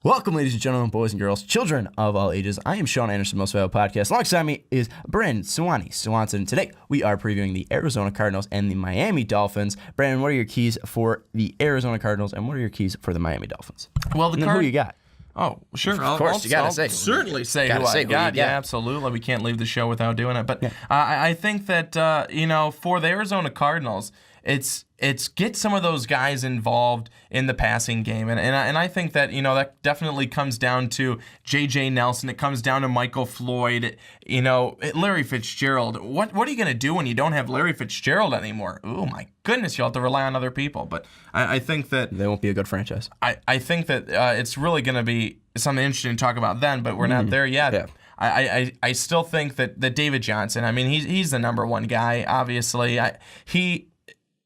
Welcome, ladies and gentlemen, boys and girls, children of all ages. I am Sean Anderson, Most Valuable Podcast. Alongside me is Brandon Swanson. Today, we are previewing the Arizona Cardinals and the Miami Dolphins. Brandon, what are your keys for the Arizona Cardinals, and what are your keys for the Miami Dolphins? Well, who you got? Oh, sure. Of course, you gotta say. Certainly say who I got. Yeah, absolutely. We can't leave the show without doing it. But I think that for the Arizona Cardinals, it's get some of those guys involved in the passing game, and I think that that definitely comes down to J.J. Nelson. It comes down to Michael Floyd. Larry Fitzgerald. What are you gonna do when you don't have Larry Fitzgerald anymore? Oh my goodness, you'll have to rely on other people. But I think that they won't be a good franchise. I think that it's really gonna be something interesting to talk about then, but we're not there yet. Yeah. I still think that David Johnson. I mean, he's the number one guy. Obviously,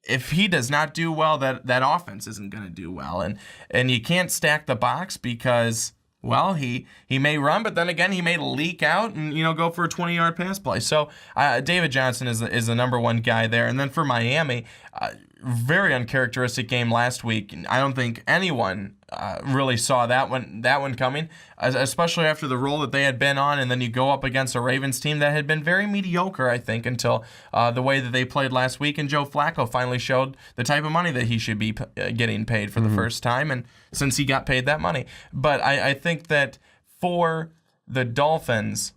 if he does not do well, that offense isn't going to do well. And you can't stack the box because, well, he may run, but then again, he may leak out and, go for a 20-yard pass play. So David Johnson is the number one guy there. And then for Miami, very uncharacteristic game last week. I don't think anyone really saw that one coming, especially after the role that they had been on, and then you go up against a Ravens team that had been very mediocre, I think, until the way that they played last week, and Joe Flacco finally showed the type of money that he should be getting paid for the first time, and since he got paid that money. But I think that for the Dolphins,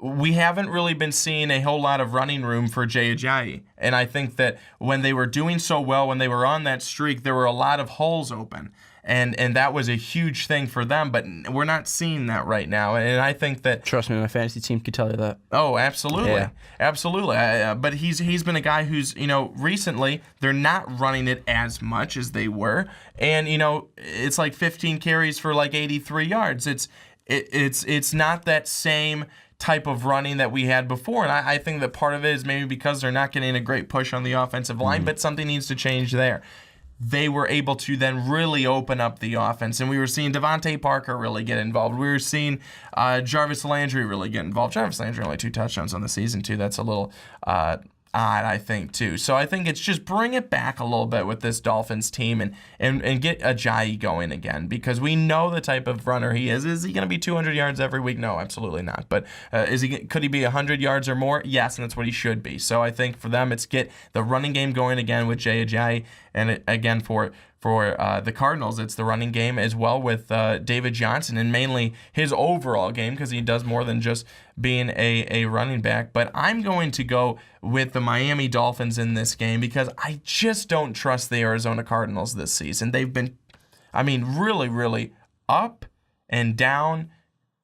we haven't really been seeing a whole lot of running room for Jay Ajayi. And I think that when they were doing so well, when they were on that streak, there were a lot of holes open. And that was a huge thing for them, but we're not seeing that right now. And I think that... Trust me, my fantasy team could tell you that. Oh, absolutely. Yeah. Absolutely. But he's been a guy who's, recently, they're not running it as much as they were. And, it's like 15 carries for like 83 yards. It's not that same type of running that we had before, and I think that part of it is maybe because they're not getting a great push on the offensive line, but something needs to change there. They were able to then really open up the offense, and we were seeing Devontae Parker really get involved. We were seeing Jarvis Landry really get involved. Jarvis Landry only 2 touchdowns on the season, too. That's a little odd, I think, too. So I think it's just bring it back a little bit with this Dolphins team and get Ajayi going again, because we know the type of runner he is. Is he going to be 200 yards every week? No, absolutely not. But could he be 100 yards or more? Yes, and that's what he should be. So I think for them, it's get the running game going again with Jay Ajayi, and again for the Cardinals, it's the running game as well with David Johnson, and mainly his overall game, because he does more than just being a running back. But I'm going to go with the Miami Dolphins in this game because I just don't trust the Arizona Cardinals this season. They've been, really, really up and down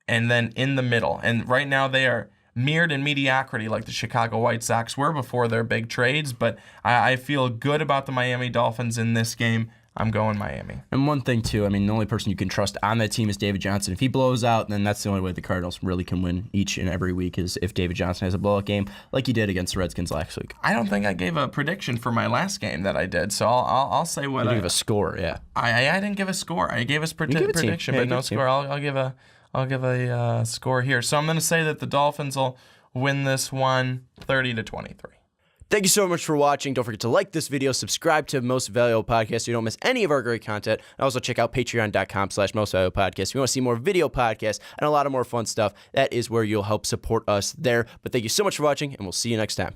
and then in the middle. And right now they are mirrored in mediocrity like the Chicago White Sox were before their big trades. But I feel good about the Miami Dolphins in this game. I'm going Miami. And one thing, too, the only person you can trust on that team is David Johnson. If he blows out, then that's the only way the Cardinals really can win each and every week is if David Johnson has a blowout game like he did against the Redskins last week. I don't think I gave a prediction for my last game that I did, so I'll say what you gave a score, yeah. I didn't give a score. I gave us prediction, but no score. I'll give a score here. So I'm going to say that the Dolphins will win this one 30-23. Thank you so much for watching. Don't forget to like this video, subscribe to Most Valuable Podcast so you don't miss any of our great content. And also check out patreon.com/mostvaluablepodcast. If you want to see more video podcasts and a lot of more fun stuff, that is where you'll help support us there. But thank you so much for watching, and we'll see you next time.